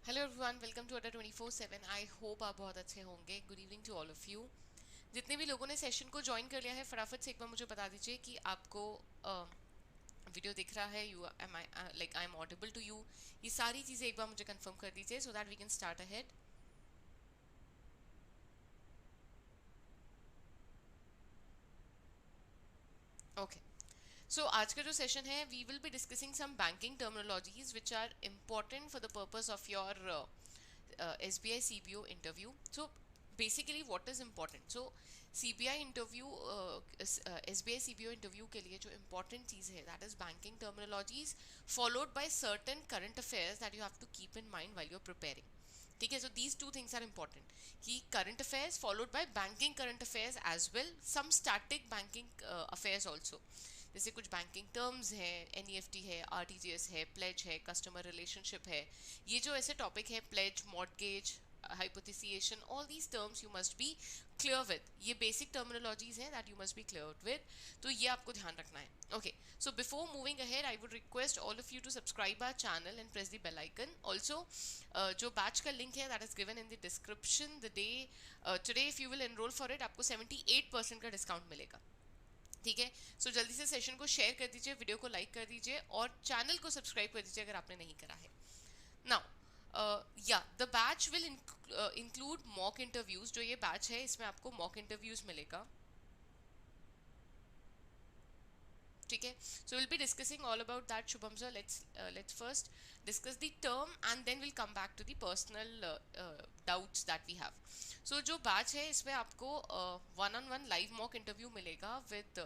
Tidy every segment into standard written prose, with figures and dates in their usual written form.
Hello everyone, welcome to अड्डा 24/7। I hope आप बहुत अच्छे होंगे। Good evening to all of you. जितने भी लोगों ने सेशन को ज्वाइन कर लिया है, फटाफट से एक बार मुझे बता दीजिए कि आपको वीडियो दिख रहा है, you am I like I am audible to you. ये सारी चीज़ें एक बार मुझे कंफर्म कर दीजिए so that we can start ahead. Okay, so आज का जो सेशन है, we will be discussing some banking terminologies which are important for the purpose of your SBI CBO interview. So basically what is important? So CBI interview, SBI CBO interview के लिए जो important चीज़ है, that is banking terminologies followed by certain current affairs that you have to keep in mind while you're preparing. ठीक है, so these two things are important कि current affairs followed by banking current affairs as well, some static banking affairs also. जैसे कुछ banking terms है, NEFT है, RTGS है, pledge है, customer relationship है। ये जो ऐसे टॉपिक है, pledge, mortgage, hypothecation, all these terms you must be clear with. ये basic terminologies हैं that you must be clear with. तो ये आपको ध्यान रखना है. Okay, so before moving ahead, I would request all of you to subscribe our channel and press the bell icon. Also, जो batch का link है that is given in the description. The day today if you will enroll for it, आपको 78% का discount मिलेगा. ठीक है, सो जल्दी से सेशन को शेयर कर दीजिए, वीडियो को लाइक कर दीजिए और चैनल को सब्सक्राइब कर दीजिए अगर आपने नहीं करा है. नाउ या the batch will include mock interviews. जो ये बैच है इसमें आपको मॉक इंटरव्यूज मिलेगा. ठीक है, so we'll be discussing all about that. Shubham sir, let's first discuss the term and then we'll come back to the personal doubts that we have. So जो batch है इसमें आपको one on one live mock interview मिलेगा with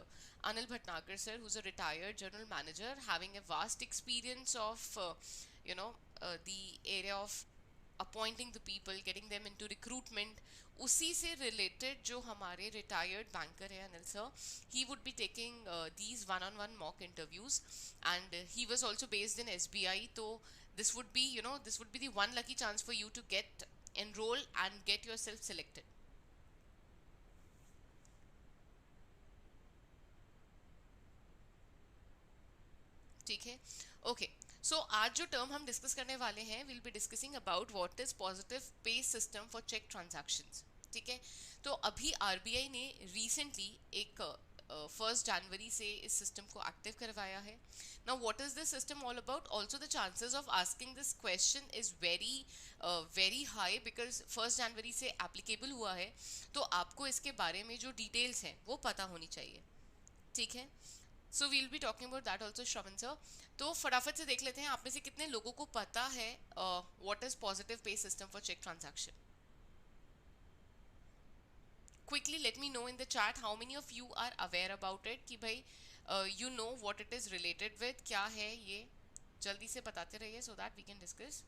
Anil Bhatnagar sir, who's a retired general manager having a vast experience of the area of appointing the people, getting them into recruitment. उसी से related जो हमारे retired banker है Anil sir, he would be taking these one on one mock interviews and he was also based in SBI. तो this would be this would be the one lucky chance for you to get enroll and get yourself selected. ठीक है, okay. So आज जो term हम discuss करने वाले हैं, will be discussing about what is positive pay system for check transactions. ठीक है, तो अभी RBI ने रिसेंटली एक 1 जनवरी से इस सिस्टम को एक्टिव करवाया है. Now what is this system all about? Also the chances of asking this question is very high because 1 जनवरी से एप्लीकेबल हुआ है. तो आपको इसके बारे में जो डिटेल्स हैं वो पता होनी चाहिए. ठीक है, so we'll be talking about that also, Shravan sir. तो फटाफट से देख लेते हैं आप में से कितने लोगों को पता है what is positive pay system for cheque transaction. Quickly let me know in the chat how many of you are aware about it कि भाई you know what it is related with, क्या है ये. जल्दी से बताते रहिए so that we can discuss.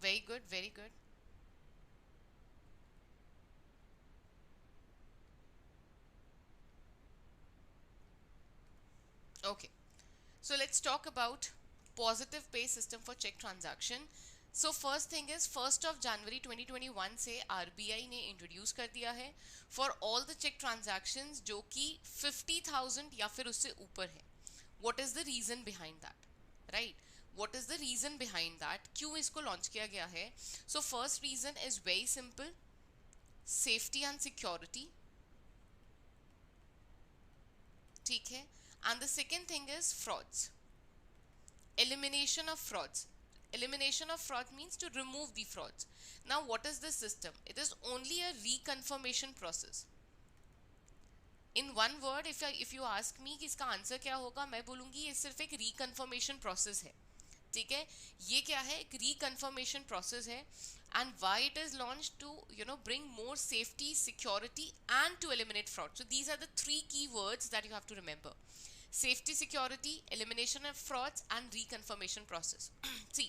Very good, very good. Okay, so let's talk about positive pay system for check transaction. So first thing is 1st of January 2021 से RBI ने introduce कर दिया है for all the cheque transactions जो कि 50,000 या फिर उससे ऊपर है. What is the reason behind that? Right, what is the reason behind that, क्यों इसको लॉन्च किया गया है? So first reason is very simple, safety and security. ठीक है, and the second thing is frauds, elimination of frauds. Elimination of fraud means to remove the frauds. Now what is this system? It is only a reconfirmation process. In one word, if you ask me कि इसका answer क्या होगा, मैं बोलूंगी ये सिर्फ एक reconfirmation process है. ठीक है, ये क्या है? एक रिकन्फर्मेशन प्रोसेस है. And why it is launch to bring more safety, security and to eliminate fraud. So these are the 3 key words that you have to remember: safety, security, elimination of frauds and reconfirmation process. See,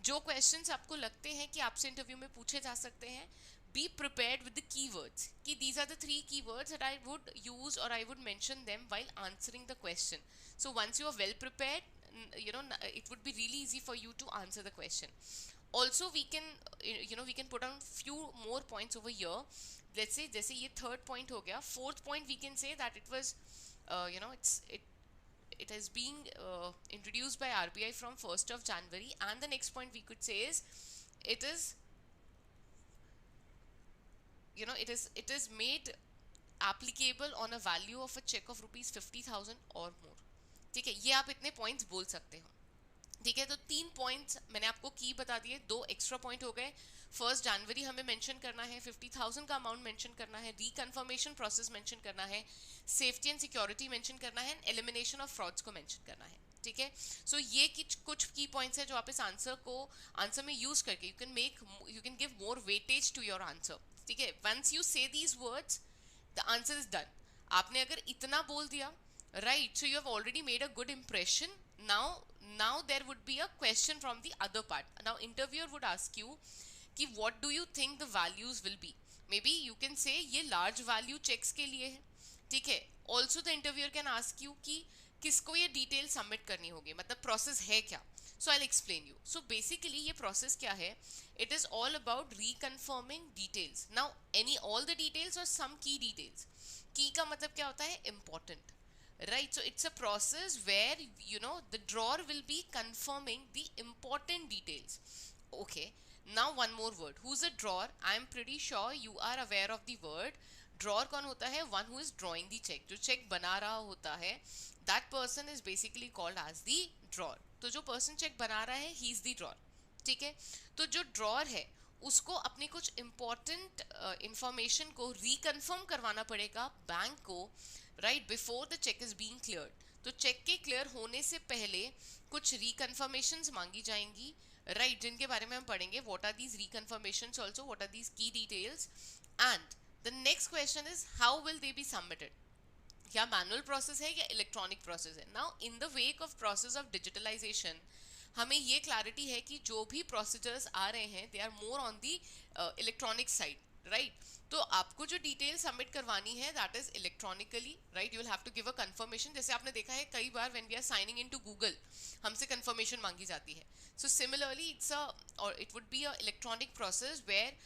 जो questions आपको लगते हैं कि आपसे interview में पूछे जा सकते हैं, be prepared with the keywords कि these are the 3 keywords that I would use or I would mention them while answering the question. So once you are well prepared, it would be really easy for you to answer the question. also we can we can put on few more points over here. Let's say जैसे ये third point हो गया, fourth point we can say that it was it is being introduced by RBI from 1st of January, and the next point we could say is it is it is made applicable on a value of a check of rupees 50,000 or more. ठीक है, ये आप इतने points बोल सकते हो. ठीक है, तो 3 पॉइंट्स मैंने आपको की बता दिए, 2 एक्स्ट्रा पॉइंट हो गए. 1 जनवरी हमें मेंशन करना है, 50,000 का अमाउंट मेंशन करना है, रिकन्फर्मेशन प्रोसेस मेंशन करना है, सेफ्टी एंड सिक्योरिटी मेंशन करना है, एलिमिनेशन ऑफ फ्रॉड्स को मेंशन करना है. ठीक है, सो ये कुछ की पॉइंट्स है जो आप इस आंसर में यूज करके you can give more weightage to your answer. ठीक है, once you say these words the answer is done. आपने अगर इतना बोल दिया, right, so you have already made a good impression. Now there would be a question from the other part. Now interviewer would ask you कि what do you think the values will be. Maybe you can say ये large value checks के लिए है. ठीक है, also the interviewer can ask you कि किसको ये डिटेल सबमिट करनी होगी, मतलब प्रोसेस है क्या. So I'll explain you. So basically ये प्रोसेस क्या है, it is all about reconfirming details. Now all the details or some key details. Key का मतलब क्या होता है, important. Right, so it's a process where the drawer will be confirming the important details. Okay, now one more word. Who's a drawer? I'm pretty sure you are aware of the word. Drawer कौन होता है? One who is drawing the check. जो check बना रहा होता है, that person is basically called as the drawer. तो जो person check बना रहा है, he is the drawer. ठीक है, तो जो drawer है उसको अपने कुछ important information को reconfirm करवाना पड़ेगा बैंक को, right, before the cheque is being cleared. तो चेक के क्लियर होने से पहले कुछ रिकन्फर्मेशंस मांगी जाएंगी, राइट, जिनके बारे में हम पढ़ेंगे. What are these reconfirmations, also what are these key details, and the next question is how will they be submitted. क्या मैनुअल प्रोसेस है या इलेक्ट्रॉनिक प्रोसेस है. Now in the wake of process of digitalization हमें ये clarity है कि जो भी प्रोसीजर्स आ रहे हैं they are more on the electronic side, right. तो आपको जो डिटेल सबमिट करवानी है that is electronically, right. You will have to give a confirmation. जैसे आपने देखा है कई बार when we are signing into Google हमसे कंफर्मेशन मांगी जाती है. So similarly it would be a electronic process where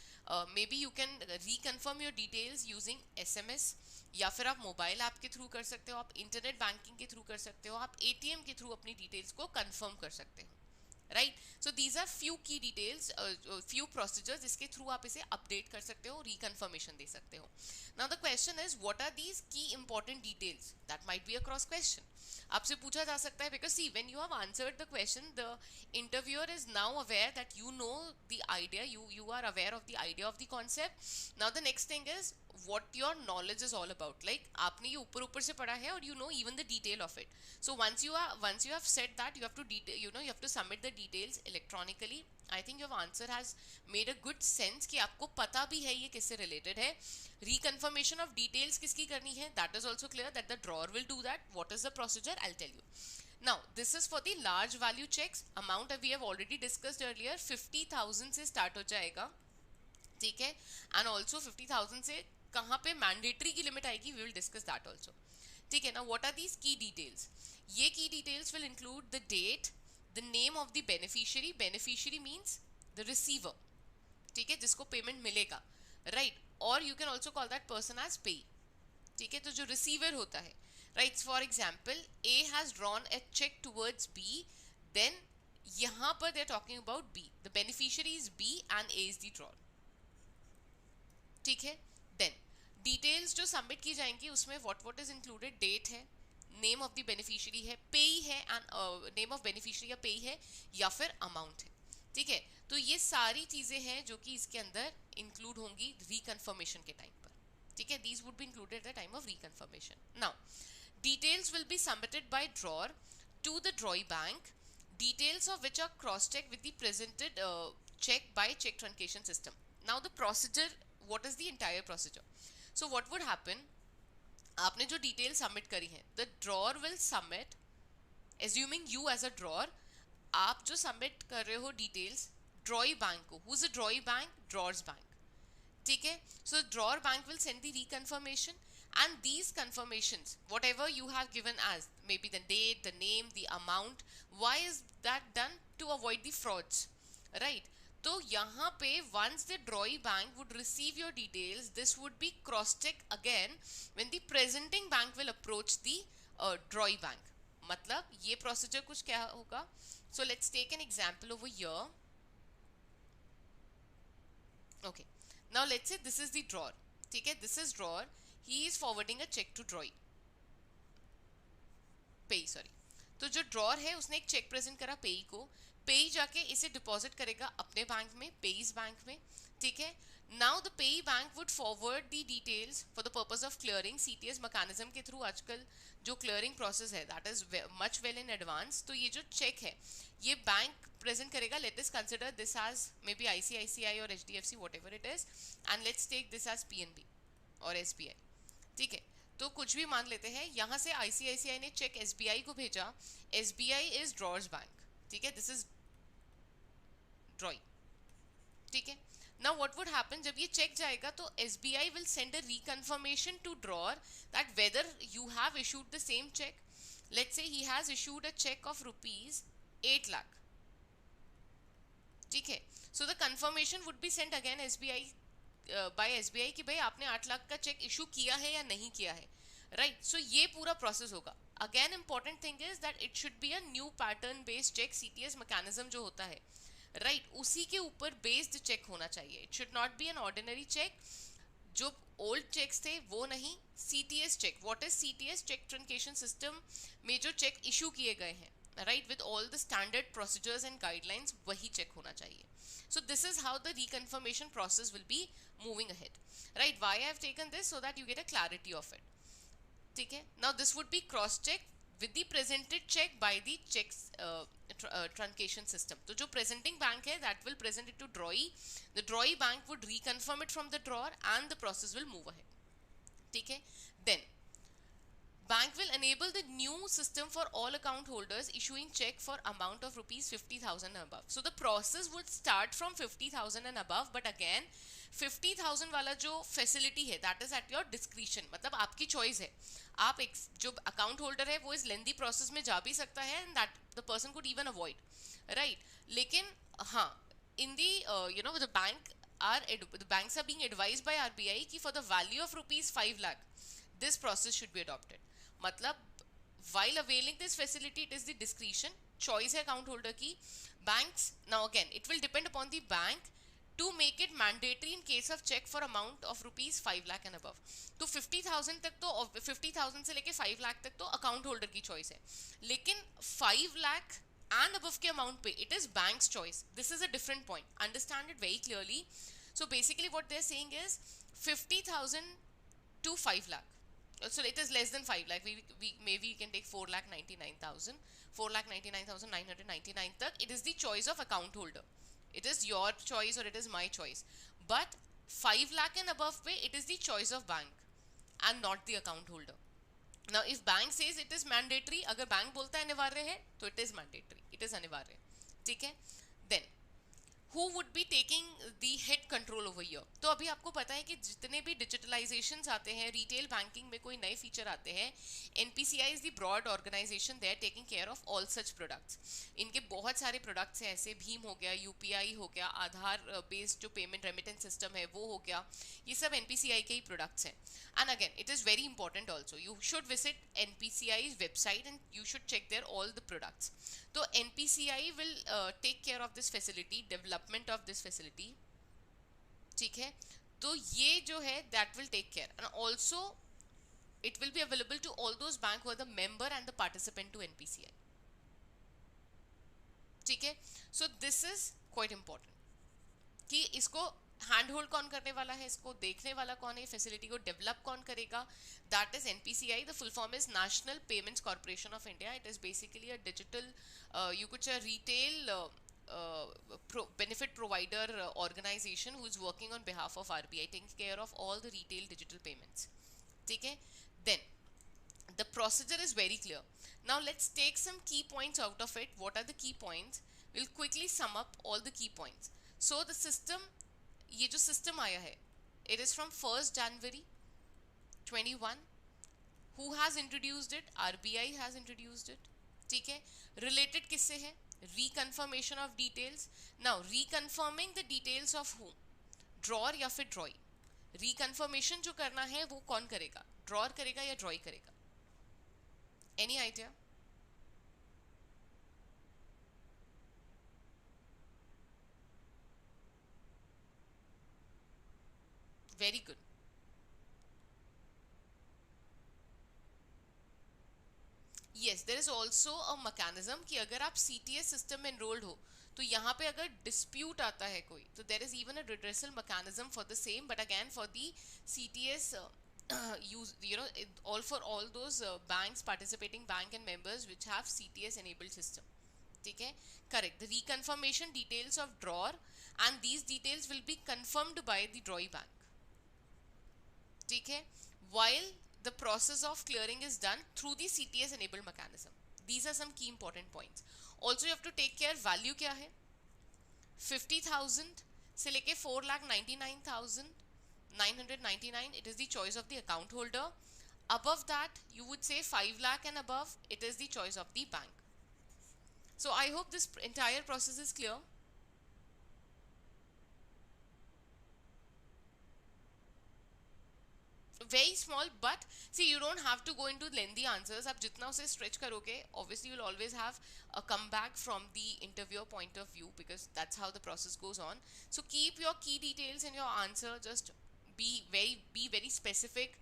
may be you can reconfirm your details using SMS, या फिर आप मोबाइल ऐप के थ्रू कर सकते हो, आप इंटरनेट बैंकिंग के थ्रू कर सकते हो, आप ATM के थ्रू अपनी डिटेल्स को कंफर्म कर सकते हो, right. So these are few key details, few procedures जिसके थ्रू आप इसे अपडेट कर सकते हो, रिकन्फर्मेशन दे सकते हो. Now the question is what are these key important details. That might be a cross question. आपसे पूछा जा सकता है, because see when you have answered the question the interviewer is now aware that you know the idea, you are aware of the idea of the concept. Now the next thing is what your knowledge is all about. Like आपने ये ऊपर से पढ़ा है और you know even the detail of it. So once you have said that, you have to you have to submit the details electronically. I think your answer has made a good sense कि आपको पता भी है ये किससे related है. Reconfirmation of details किसकी करनी है, that is also clear that the drawer will do that. What is the procedure, I'll tell you. Now this is for the large value checks. Amount we have already discussed earlier, 50,000 से start हो जाएगा, ठीक है. And also 50,000 से कहाँ पे mandatory की limit आएगी, we will discuss that also, ठीक है ना. What are these key details. ये key details will include the date, the name of the beneficiary. Beneficiary means the receiver, ठीक है, जिसको पेमेंट मिलेगा, राइट. और you can also call that person as payee, ठीक है. तो जो रिसीवर होता है, right, for example A has drawn a cheque towards B, then यहाँ पर they are talking about B, the beneficiary is B and A is the drawer, ठीक है. देन डिटेल्स जो सबमिट की जाएंगी उसमें व्हाट इज इंक्लूडेड, डेट है, name of the beneficiary है, पे है, एंड नेम ऑफ बेनिफिशियरी या पे है, या फिर अमाउंट है, ठीक है. तो ये सारी चीजें हैं जो कि इसके अंदर इंक्लूड होंगी रिकन्फर्मेशन के टाइम पर, ठीक है. These would be included at the time of reconfirmation. Now details will be submitted by drawer to the drawee bank, details of which are cross-checked with the presented check by check truncation system. Now the procedure, what is the entire procedure? So what would happen, आपने जो detail submit करी है, the drawer will submit, assuming you as a drawer, आप जो submit कर रहे हो details ड्रॉई bank को. who's a ड्रॉई bank? Drawers bank, ठीक है. so drawer bank will send the reconfirmation, and these confirmations, whatever you have given as maybe the date, the name, the amount, why is that done? To avoid the frauds, right. तो यहाँ पे once the drawee bank would receive your details, this would be cross check again when the presenting bank will approach the drawee bank. मतलब ये procedure कुछ क्या होगा? So let's take an example over here. Okay, now let's say this is the drawer. ठीक है, this is drawer. He is forwarding a check to drawee. पेई sorry. तो जो ड्रॉर है उसने एक चेक प्रेजेंट करा पेई को. पेई जाके इसे डिपॉजिट करेगा अपने बैंक में, पेईज बैंक में. ठीक है. Now the payee bank would forward the details for the purpose of clearing CTS mechanism के थ्रू. आजकल जो क्लियरिंग प्रोसेस है that is much well in advance. तो ये जो चेक है ये बैंक प्रेजेंट करेगा. Let us consider this as may be ICICI और HDFC whatever it is, and let's take this as PNB और एसबीआई. ठीक है. तो कुछ भी मान लेते हैं. यहां से आईसीआईसीआई ने चेक एसबीआई को भेजा. SBI is drawers bank. ठीक है, दिस इज ड्रॉई. ठीक है. नाउ व्हाट वुड हैपन, जब ये चेक जाएगा तो SBI will send a reconfirmation to drawer that whether you have issued the same cheque. Let's say he has issued a cheque of rupees 8 lakh. ठीक है. So the confirmation would be sent again SBI by SBI कि भाई आपने 8 लाख का check issue किया है या नहीं किया है. राइट. सो ये पूरा प्रोसेस होगा. Again important thing is that it should be a new pattern based cheque. CTS mechanism जो होता है राइट उसी के ऊपर बेस्ड चेक होना चाहिए. It should not be an ordinary cheque. जो ओल्ड चेक्स थे वो नहीं. CTS cheque, what is CTS? Cheque truncation system में जो चेक इशू किए गए हैं right with all the standard procedures and guidelines, वही चेक होना चाहिए. So this is how the reconfirmation process will be moving ahead. Right, why I have taken this? So that you get a clarity of it. ठीक है. Now this would be cross check with the presented check by the checks truncation system. तो जो presenting bank है that will present it to drawee. The drawee bank would reconfirm it from the drawer and the process will move ahead. ठीक है. Then bank will enable the new system for all account holders issuing check for amount of rupees 50,000 and above. So the process would start from 50,000 and above, but again 50,000 वाला जो facility है that is at your discretion. मतलब आपकी choice है. आप एक जो account holder है वो इस लेंदी प्रोसेस में जा भी सकता है and that the person could even avoid. Right. लेकिन हाँ, in the you know the bank the banks are being advised by RBI कि for the value of rupees 5 lakh this process should be adopted. मतलब while availing this facility it is the discretion, choice है account holder की. Banks, now again it will depend upon the bank to make it mandatory in case of check for amount of rupees 5 lakh and above. तो 50,000 तक तो 50,000 से लेके 5 लाख तक तो account holder की choice है. लेकिन 5 lakh and above के amount पे it is bank's choice. This is a different point. Understand it very clearly. So basically what they're saying is 50,000 to 5 lakh. So it is less than 5 lakh. We maybe you can take 4,99,000. 4,99,999 tak. It is the choice of account holder. It is your choice or it is my choice. But 5 lakh and above pay, it is the choice of bank and not the account holder. Now if bank says it is mandatory, अगर bank बोलता है अनिवार्य है तो it is mandatory. It is अनिवार्य. ठीक है. Then who would be taking the head control over here? तो अभी आपको पता है कि जितने भी digitalizations आते हैं, retail banking में कोई नए feature आते हैं, NPCI is the broad organization there taking care of all such products. इनके बहुत सारे products हैं ऐसे. भीम हो गया, UPI हो गया, आधार based जो payment remittance system है वो हो गया. ये सब NPCI के ही products हैं. And again, it is very important also. You should visit NPCI's website and you should check there all the products. तो NPCI will take care of this facility, development of this facility. ठीक है. तो ये जो है that will take care, and also it will be available to all those banks who are the member and the participant to NPCI. ठीक है. So this is quite important कि इसको हैंड होल्ड कौन करने वाला है, इसको देखने वाला कौन है, फैसिलिटी को डेवलप कौन करेगा. That is NPCI. The full form is national payments corporation of India. It is basically a digital you could say retail benefit provider organization who is working on behalf of RBI, taking care of all the retail digital payments. ठीक है. Then the procedure is very clear. Now let's take some key points out of it. What are the key points? We'll quickly sum up all the key points. So the system, ये जो system आया है, it is from 1st January 21. Who has introduced it? RBI has introduced it. ठीक है. Related किससे है? reconfirmation of details. Now reconfirming the details of whom, drawer या फिर ड्रॉई. रिकन्फर्मेशन जो करना है वो कौन करेगा, ड्रॉर करेगा या ड्रॉई करेगा? Any idea? Very good. Yes, there is also a mechanism कि अगर आप CTS सिस्टम में एनरोल्ड हो तो यहाँ पे अगर डिस्प्यूट आता है कोई, तो there is even a redressal mechanism for the same, but again for the CTS use, all for all those banks, participating bank and members which have CTS enabled system. ठीक है, correct. The reconfirmation details of drawer and these details will be confirmed by the drawee bank. ठीक है, while the process of clearing is done through the CTS enabled mechanism. These are some key important points. Also you have to take care, value क्या है, 50,000 से लेके 4,99,999, it is the choice of the account holder. Above that you would say 5 lakh and above, it is the choice of the bank. So I hope this entire process is clear. Very small, but see, you don't have to go into lengthy answers. आप जितना उसे stretch करोगे, obviously you'll always have a comeback from the interviewer point of view, because that's how the process goes on. So keep your key details in your answer. Just be very specific.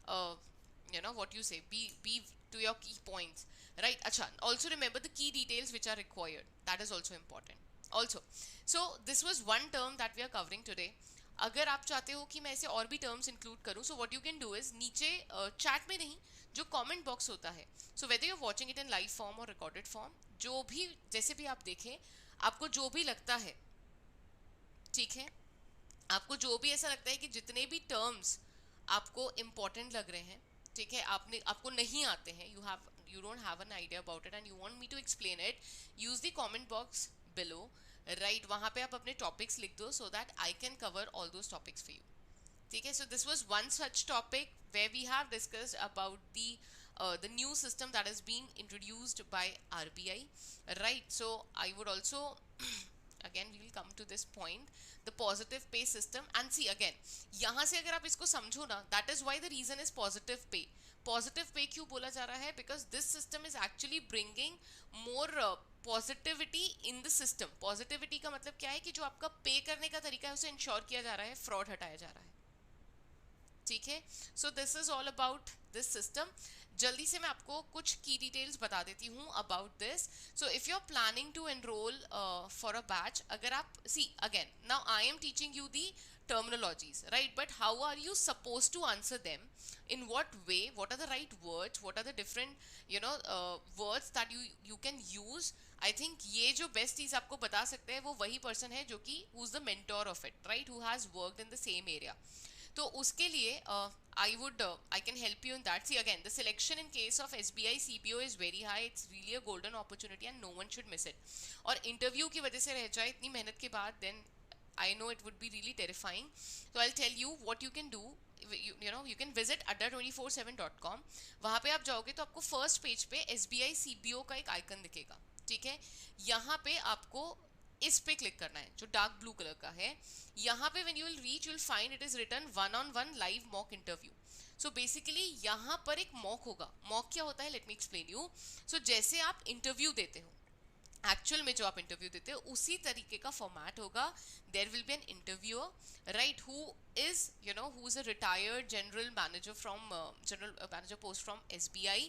What you say. Be to your key points, right? Acha. Also remember the key details which are required. That is also important. Also, so this was one term that we are covering today. अगर आप चाहते हो कि मैं ऐसे और भी terms include करूं, so what you can do is, नीचे चैट में नहीं, जो कमेंट बॉक्स होता है, so whether you are watching it in live form और रिकॉर्डेड फॉर्म, जो भी जैसे भी आप देखें, आपको जो भी लगता है, ठीक है, आपको जो भी ऐसा लगता है कि जितने भी टर्म्स आपको इम्पोर्टेंट लग रहे हैं, ठीक है, आपको नहीं आते हैं, you don't have an idea about it and you want me to explain it, use the comment box below. Right, वहाँ पे आप अपने टॉपिक्स लिख दो, so that I can cover all those topics for you. ठीक है, so this was one such topic where we have discussed about the new system that is being introduced by RBI, right? So I would also again we will come to this point, the positive pay system. And see again, यहाँ से अगर आप इसको समझो ना, that is why the reason is positive pay. Positive pay क्यों बोला जा रहा है, because this system is actually bringing more positivity in the system. Positivity का मतलब क्या है कि जो आपका पे करने का तरीका है उसे इंश्योर किया जा रहा है, फ्रॉड हटाया जा रहा है. ठीक है, so this is all about this system. जल्दी से मैं आपको कुछ की डिटेल्स बता देती हूँ about this. So if you are planning to enroll for a batch, अगर आप see again now I am teaching you the terminologies, right? But how are you supposed to answer them? In what way? What are the right words? What are the different words that you can use? I think ये जो best चीज आपको बता सकते हैं वो वही person है जो कि who's the mentor of it, right? Who has worked in the same area. तो उसके लिए I can help you in that. See again, the selection in case of SBI CPO is very high. It's really a golden opportunity and no one should miss it. और interview की वजह से रह जाए इतनी मेहनत के बाद, then I know it would be really terrifying. So I'll tell you what you can do. You can visit adda247.com. वहाँ पे आप जाओगे तो आपको फर्स्ट पेज पे SBI CPO का एक आइकन दिखेगा. ठीक है, यहाँ पे आपको इस पे क्लिक करना है जो डार्क ब्लू कलर का है. यहाँ पे when you will reach, you will find it is written 1-on-1 live mock interview. So basically यहाँ पर एक मॉक होगा. मॉक क्या होता है, लेट मी एक्सप्लेन यू. सो जैसे आप इंटरव्यू देते हो, एक्चुअल में जो आप इंटरव्यू देते हो उसी तरीके का फॉर्मेट होगा. There will be an interviewer, right, who is who is a retired general manager from general manager post from SBI,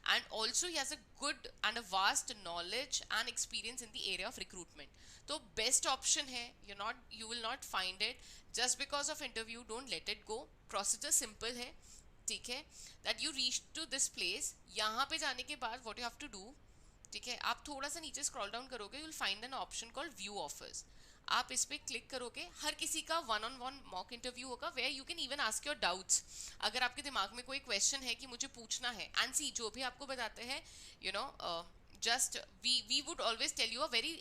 and also he has a good and a vast knowledge and experience in the area of recruitment. तो best option है, you will not find it just because of interview. Don't let it go. Procedure simple है, ठीक है, that you reach to this place. यहाँ पे जाने के बाद what you have to do, ठीक है, आप थोड़ा सा नीचे स्क्रॉल डाउन करोगे, you will find an option called view offers. आप इस पे क्लिक करोगे, हर किसी का 1-on-1 मॉक इंटरव्यू होगा, where you can even ask your doubts. अगर आपके दिमाग में कोई क्वेश्चन है कि मुझे पूछना है, एंड सी जो भी आपको बताते हैं, just we would always tell you a very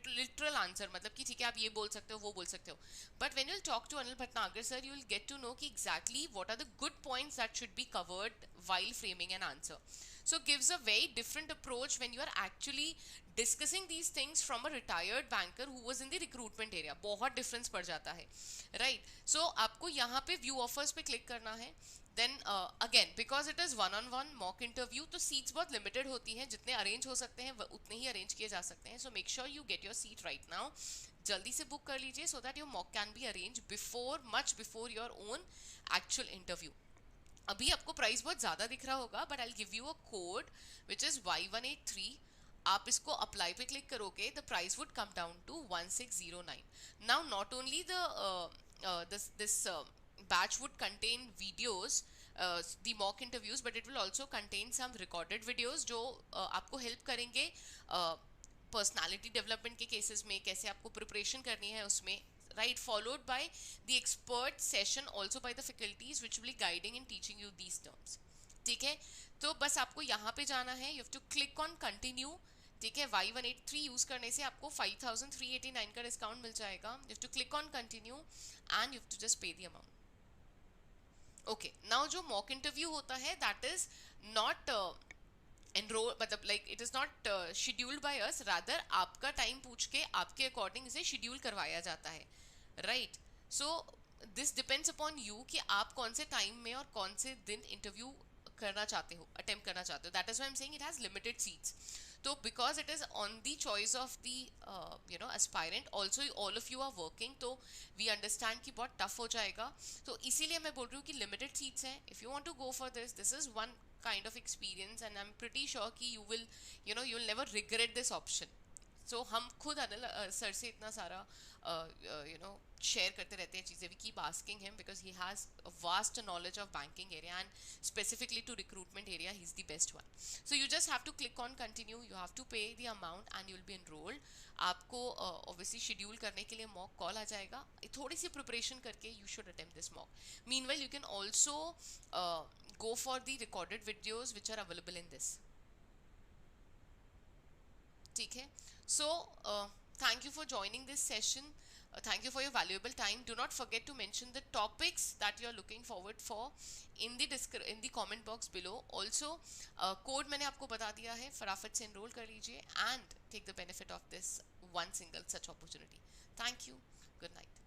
literal answer, मतलब कि ठीक है आप ये बोल सकते हो, वो बोल सकते हो, but when you will talk to Anil Bhatnagar sir, you will get to know कि exactly what are the good points that should be covered while framing an answer. So gives a very different approach when you are actually discussing these things from a retired banker who was in the recruitment area. बहुत difference पड़ जाता है, right? So आपको यहाँ पे view offers पे click करना है. Then again because it is one on one mock interview तो seats बहुत limited होती हैं, जितने arrange हो सकते हैं उतने ही arrange किए जा सकते हैं. So make sure you get your seat right now. जल्दी से book कर लीजिए so that your mock can be arranged before, much before your own actual interview. अभी आपको प्राइस बहुत ज़्यादा दिख रहा होगा, but I give you a code which is Y183. आप इसको अप्लाई पे क्लिक करोगे, the price would come down to 1609. Now not only this batch would contain videos, the mock interviews, but it will also contain some recorded videos जो आपको help करेंगे personality development के cases में, कैसे आपको preparation करनी है उसमें, right? Followed by the expert session also by the faculties which will be guiding and teaching you these terms. ठीक है, तो बस आपको यहाँ पे जाना है, you have to click on continue. ठीक है, Y183 यूज करने से आपको 5389 का डिस्काउंट मिल जाएगा. You have to click on continue and you have to just pay the amount. Okay, now जो mock interview होता है that is not enroll, मतलब like it is not scheduled by us, rather आपका time पूछ के आपके according इसे schedule करवाया जाता है, right? So this depends upon you कि आप कौन से टाइम में और कौन से दिन इंटरव्यू करना चाहते हो, अटेम्प्ट करना चाहते हो. That is why I am saying it has limited seats. तो because it is on the choice of the aspirant, also all of you are working, तो वी अंडरस्टैंड कि बहुत टफ हो जाएगा. तो इसीलिए मैं बोल रही हूँ कि लिमिटेड सीट्स हैं. If you want to go for this is one kind of experience and I'm pretty sure कि you'll never regret this option. So हम खुद सर से इतना सारा शेयर करते रहते हैं चीज़ें. We keep asking him because he has a vast knowledge of banking area and specifically to recruitment area he's the best one. So you just have to click on continue, you have to pay the amount and you'll be enrolled. आपको obviously schedule करने के लिए mock call आ जाएगा. थोड़ी सी preparation करके you should attempt this mock. Meanwhile you can also go for the recorded videos which are available in this. ठीक है, so thank you for joining this session. Thank you for your valuable time. Do not forget to mention the topics that you are looking forward for in the comment box below. Also code मैंने आपको बता दिया है, फटाफट से enroll कर लीजिए and take the benefit of this one single such opportunity. Thank you. Good night.